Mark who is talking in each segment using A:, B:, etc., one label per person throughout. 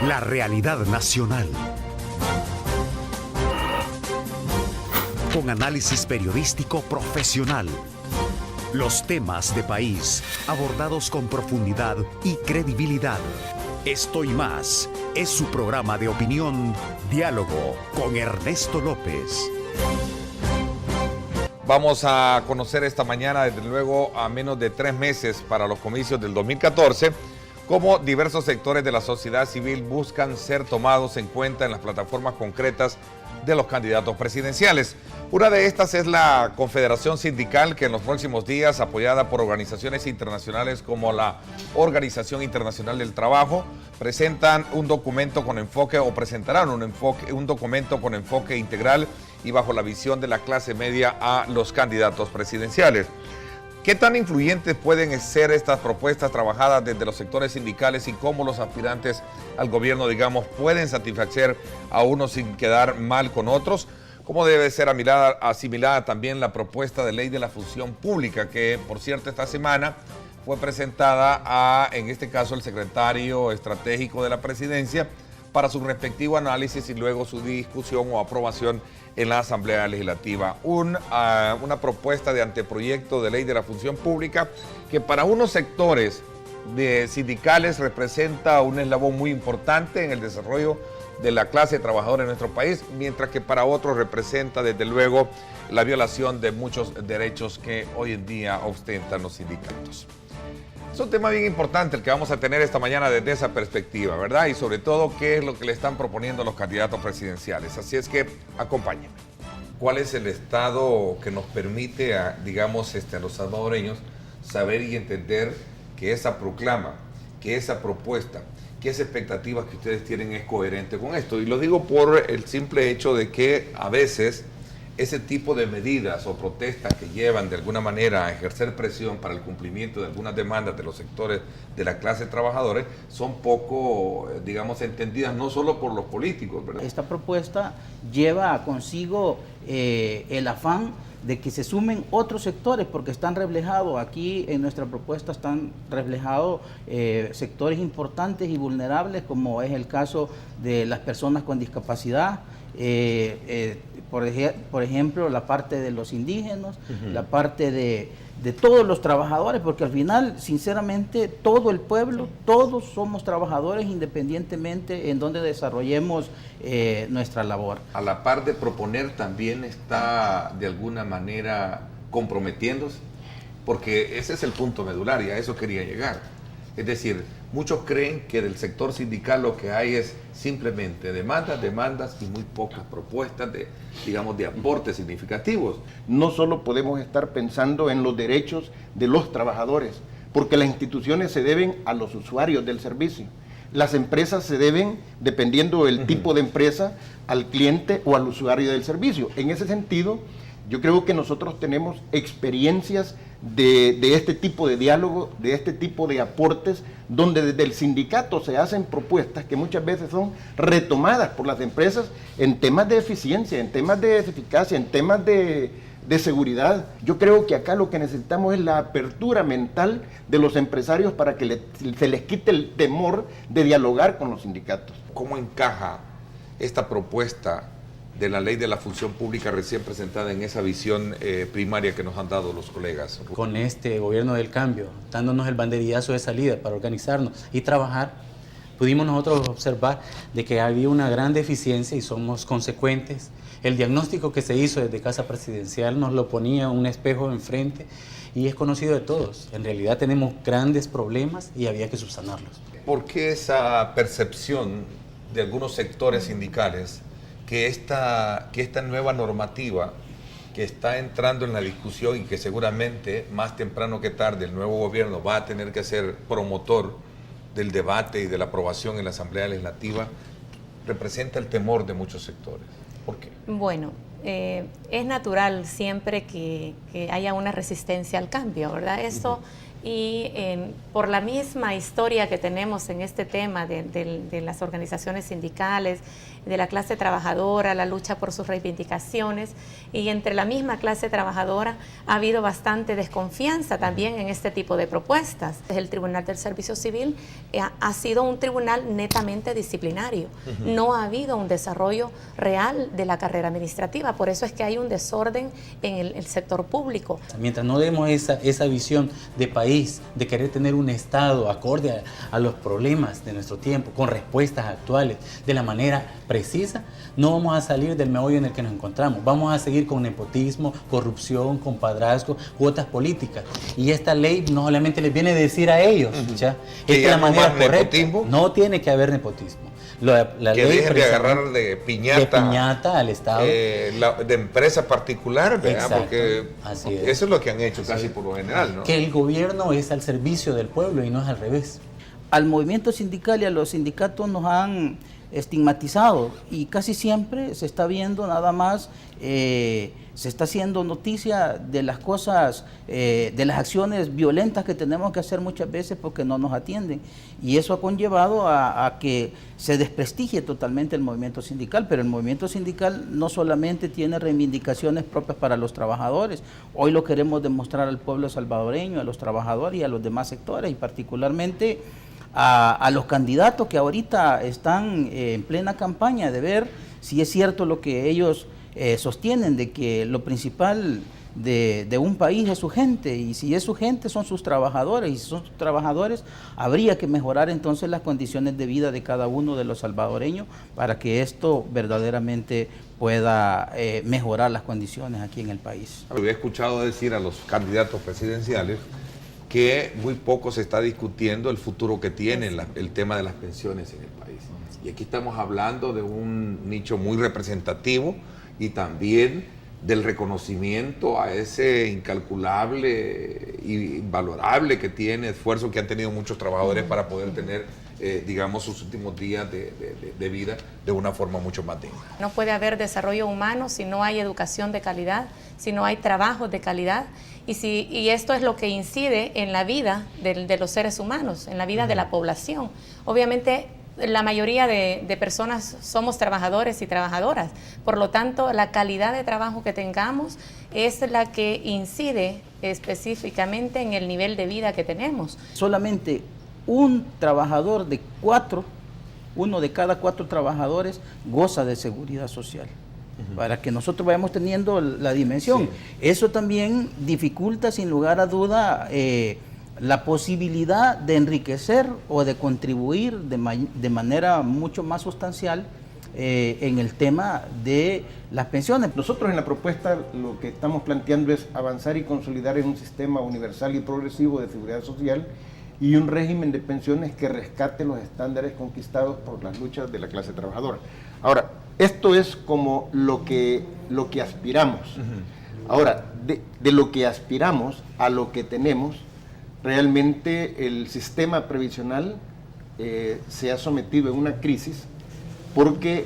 A: La realidad nacional. Con análisis periodístico profesional. Los temas de país abordados con profundidad y credibilidad. Esto y más es su programa de opinión, Diálogo con Ernesto López.
B: Vamos a conocer esta mañana, desde luego, a menos de 3 meses para los comicios del 2014, cómo diversos sectores de la sociedad civil buscan ser tomados en cuenta en las plataformas concretas de los candidatos presidenciales. Una de estas es la Confederación Sindical, que en los próximos días, apoyada por organizaciones internacionales como la Organización Internacional del Trabajo, presentan un documento con enfoque, o presentarán un documento con enfoque integral y bajo la visión de la clase media a los candidatos presidenciales. ¿Qué tan influyentes pueden ser estas propuestas trabajadas desde los sectores sindicales y cómo los aspirantes al gobierno, digamos, pueden satisfacer a unos sin quedar mal con otros? ¿Cómo debe ser asimilada también la propuesta de ley de la función pública que, por cierto, esta semana fue presentada a, en este caso, el secretario estratégico de la presidencia para su respectivo análisis y luego su discusión o aprobación en la Asamblea Legislativa? Una propuesta de anteproyecto de ley de la función pública que para unos sectores de sindicales representa un eslabón muy importante en el desarrollo de la clase trabajadora en nuestro país, mientras que para otros representa desde luego la violación de muchos derechos que hoy en día ostentan los sindicatos. Es un tema bien importante el que vamos a tener esta mañana desde esa perspectiva, ¿verdad? Y sobre todo, ¿qué es lo que le están proponiendo los candidatos presidenciales? Así es que, acompáñenme. ¿Cuál es el estado que nos permite, a los salvadoreños saber y entender que esa proclama, que esa propuesta, que esa expectativa que ustedes tienen es coherente con esto? Y lo digo por el simple hecho de que a veces ese tipo de medidas o protestas que llevan de alguna manera a ejercer presión para el cumplimiento de algunas demandas de los sectores de la clase trabajadora son poco, entendidas no solo por los políticos, ¿verdad?
C: Esta propuesta lleva consigo el afán de que se sumen otros sectores, porque están reflejados aquí en nuestra propuesta, están reflejados sectores importantes y vulnerables, como es el caso de las personas con discapacidad, por ejemplo, la parte de los indígenas, la parte de todos los trabajadores, porque al final, sinceramente, todo el pueblo, todos somos trabajadores independientemente en donde desarrollemos nuestra labor.
B: A la par de proponer, también está de alguna manera comprometiéndose, porque ese es el punto medular y a eso quería llegar. Es decir, muchos creen que del sector sindical lo que hay es simplemente demandas y muy pocas propuestas de aportes significativos.
D: No solo podemos estar pensando en los derechos de los trabajadores, porque las instituciones se deben a los usuarios del servicio. Las empresas se deben, dependiendo del tipo de empresa, al cliente o al usuario del servicio. En ese sentido, yo creo que nosotros tenemos experiencias de este tipo de diálogo, de este tipo de aportes, donde desde el sindicato se hacen propuestas que muchas veces son retomadas por las empresas en temas de eficiencia, en temas de eficacia, en temas de seguridad. Yo creo que acá lo que necesitamos es la apertura mental de los empresarios para que se les quite el temor de dialogar con los sindicatos.
B: ¿Cómo encaja esta propuesta de la ley de la función pública recién presentada en esa visión primaria que nos han dado los colegas?
E: Con este gobierno del cambio, dándonos el banderillazo de salida para organizarnos y trabajar, pudimos nosotros observar de que había una gran deficiencia y somos consecuentes. El diagnóstico que se hizo desde Casa Presidencial nos lo ponía un espejo enfrente y es conocido de todos. En realidad tenemos grandes problemas y había que subsanarlos.
B: ¿Por qué esa percepción de algunos sectores sindicales que esta nueva normativa que está entrando en la discusión y que seguramente más temprano que tarde el nuevo gobierno va a tener que ser promotor del debate y de la aprobación en la Asamblea Legislativa, representa el temor de muchos sectores? ¿Por qué?
F: Bueno, es natural siempre que haya una resistencia al cambio, ¿verdad? Eso y por la misma historia que tenemos en este tema de las organizaciones sindicales, de la clase trabajadora, la lucha por sus reivindicaciones, y entre la misma clase trabajadora ha habido bastante desconfianza también en este tipo de propuestas. El Tribunal del Servicio Civil ha sido un tribunal netamente disciplinario. No ha habido un desarrollo real de la carrera administrativa, por eso es que hay un desorden en el sector público.
E: Mientras no demos esa visión de país, de querer tener un Estado acorde a los problemas de nuestro tiempo, con respuestas actuales, de la manera precisa, no vamos a salir del meollo en el que nos encontramos. Vamos a seguir con nepotismo, corrupción, compadrazgo, cuotas políticas. Y esta ley no solamente les viene a decir a ellos, ¿ya? Esta es la manera correcta. ¿Nepotismo? No tiene que haber nepotismo. La
B: que ley dejen de agarrar de piñata
E: al Estado.
B: De empresa particular, ¿verdad?
E: Exacto,
B: porque eso es lo que han hecho casi por lo general, ¿no?
E: Que el gobierno es al servicio del pueblo y no es al revés.
C: Al movimiento sindical y a los sindicatos nos han estigmatizado y casi siempre se está viendo nada más, se está haciendo noticia de las cosas, de las acciones violentas que tenemos que hacer muchas veces porque no nos atienden, y eso ha conllevado a que se desprestigie totalmente el movimiento sindical. Pero el movimiento sindical no solamente tiene reivindicaciones propias para los trabajadores, hoy lo queremos demostrar al pueblo salvadoreño, a los trabajadores y a los demás sectores, y particularmente a los candidatos que ahorita están en plena campaña, de ver si es cierto lo que ellos sostienen, de que lo principal de un país es su gente, y si es su gente son sus trabajadores, y si son sus trabajadores habría que mejorar entonces las condiciones de vida de cada uno de los salvadoreños para que esto verdaderamente pueda mejorar las condiciones aquí en el país.
B: Había escuchado decir a los candidatos presidenciales que muy poco se está discutiendo el futuro que tiene el tema de las pensiones en el país. Y aquí estamos hablando de un nicho muy representativo y también del reconocimiento a ese incalculable y valorable que tiene, esfuerzo que han tenido muchos trabajadores para poder tener, digamos, sus últimos días de vida de una forma mucho más digna.
F: No puede haber desarrollo humano si no hay educación de calidad, si no hay trabajo de calidad, y esto es lo que incide en la vida de los seres humanos, en la vida de la población. Obviamente, la mayoría de personas somos trabajadores y trabajadoras, por lo tanto la calidad de trabajo que tengamos es la que incide específicamente en el nivel de vida que tenemos.
C: Solamente un trabajador de 4, uno de cada 4 trabajadores goza de seguridad social. Para que nosotros vayamos teniendo la dimensión. Sí. Eso también dificulta sin lugar a duda la posibilidad de enriquecer o de contribuir de manera mucho más sustancial en el tema de las pensiones.
D: Nosotros en la propuesta lo que estamos planteando es avanzar y consolidar en un sistema universal y progresivo de seguridad social y un régimen de pensiones que rescate los estándares conquistados por las luchas de la clase trabajadora. Ahora, esto es como lo que aspiramos. Ahora, de lo que aspiramos a lo que tenemos, realmente el sistema previsional se ha sometido a una crisis porque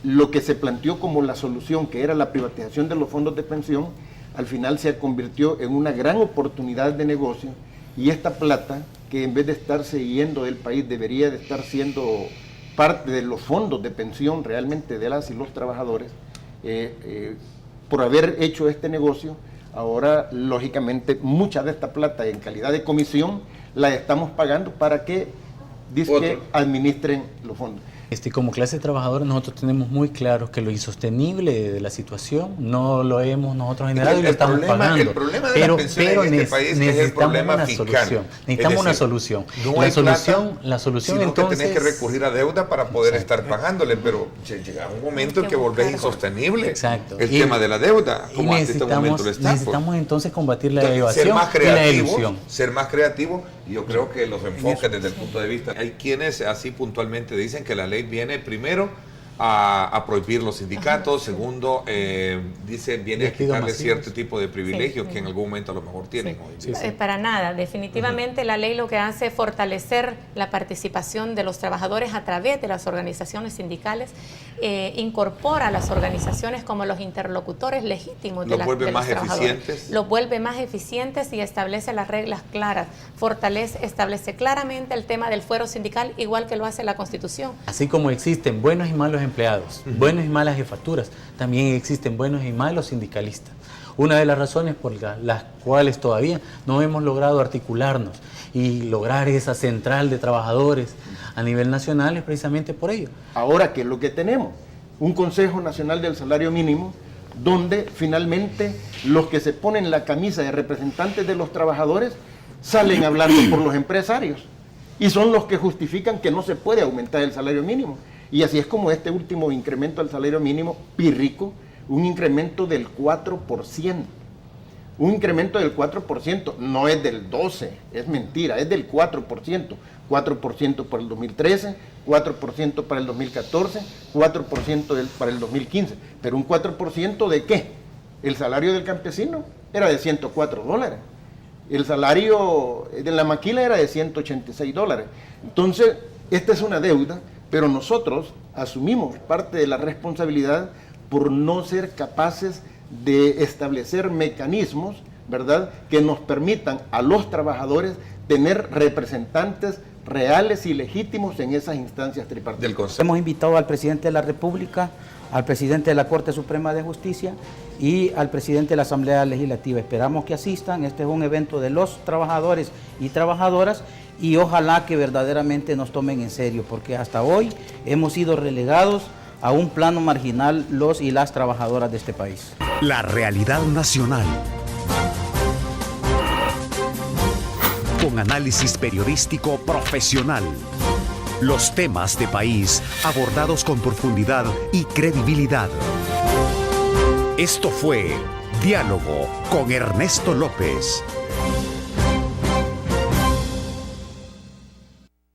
D: lo que se planteó como la solución, que era la privatización de los fondos de pensión, al final se convirtió en una gran oportunidad de negocio, y esta plata, que en vez de estarse yendo del país, debería de estar siendo parte de los fondos de pensión realmente de las y los trabajadores, por haber hecho este negocio, ahora lógicamente mucha de esta plata en calidad de comisión la estamos pagando para que administren los fondos.
E: Como clase trabajadora nosotros tenemos muy claro que lo insostenible de la situación no lo hemos nosotros generado y lo estamos pagando.
B: El problema de las pensiones en este país es el problema fiscal.
E: Necesitamos una solución.
B: No hay la solución entonces, que tenés que recurrir a deuda para poder estar pagándole, pero llega un momento en que volvés insostenible el tema de la deuda, como hasta este momento lo está.
E: Necesitamos entonces combatir la evasión y la ilusión.
B: Ser más creativos, y yo creo que los enfoques desde el punto de vista, hay quienes así puntualmente dicen que la ley viene primero a prohibir los sindicatos. Segundo, dice, viene a quitarle cierto tipo de privilegios que en algún momento a lo mejor tienen hoy.
F: Para nada, definitivamente la ley lo que hace es fortalecer la participación de los trabajadores a través de las organizaciones sindicales, incorpora a las organizaciones como los interlocutores legítimos de los trabajadores. Los vuelve más eficientes y establece las reglas claras, establece claramente el tema del fuero sindical, igual que lo hace la Constitución.
E: Así como existen buenos y malos empleados, buenas y malas jefaturas, también existen buenos y malos sindicalistas. Una de las razones por las cuales todavía no hemos logrado articularnos y lograr esa central de trabajadores a nivel nacional es precisamente por ello.
D: Ahora, ¿qué es lo que tenemos? Un Consejo Nacional del Salario Mínimo, donde finalmente los que se ponen la camisa de representantes de los trabajadores salen hablando por los empresarios y son los que justifican que no se puede aumentar el salario mínimo. Y así es como este último incremento al salario mínimo pírrico, un incremento del 4%. Un incremento del 4%, no es del 12%, es mentira, es del 4%. 4% para el 2013, 4% para el 2014, 4% para el 2015. Pero un 4% ¿de qué? El salario del campesino era de $104. El salario de la maquila era de $186. Entonces, esta es una deuda, pero nosotros asumimos parte de la responsabilidad por no ser capaces de establecer mecanismos, ¿verdad?, que nos permitan a los trabajadores tener representantes reales y legítimos en esas instancias tripartitas.
C: Hemos invitado al presidente de la República, al presidente de la Corte Suprema de Justicia y al presidente de la Asamblea Legislativa. Esperamos que asistan. Este es un evento de los trabajadores y trabajadoras y ojalá que verdaderamente nos tomen en serio, porque hasta hoy hemos sido relegados a un plano marginal los y las trabajadoras de este país.
A: La realidad nacional. Con análisis periodístico profesional. Los temas de país abordados con profundidad y credibilidad. Esto fue Diálogo con Ernesto López.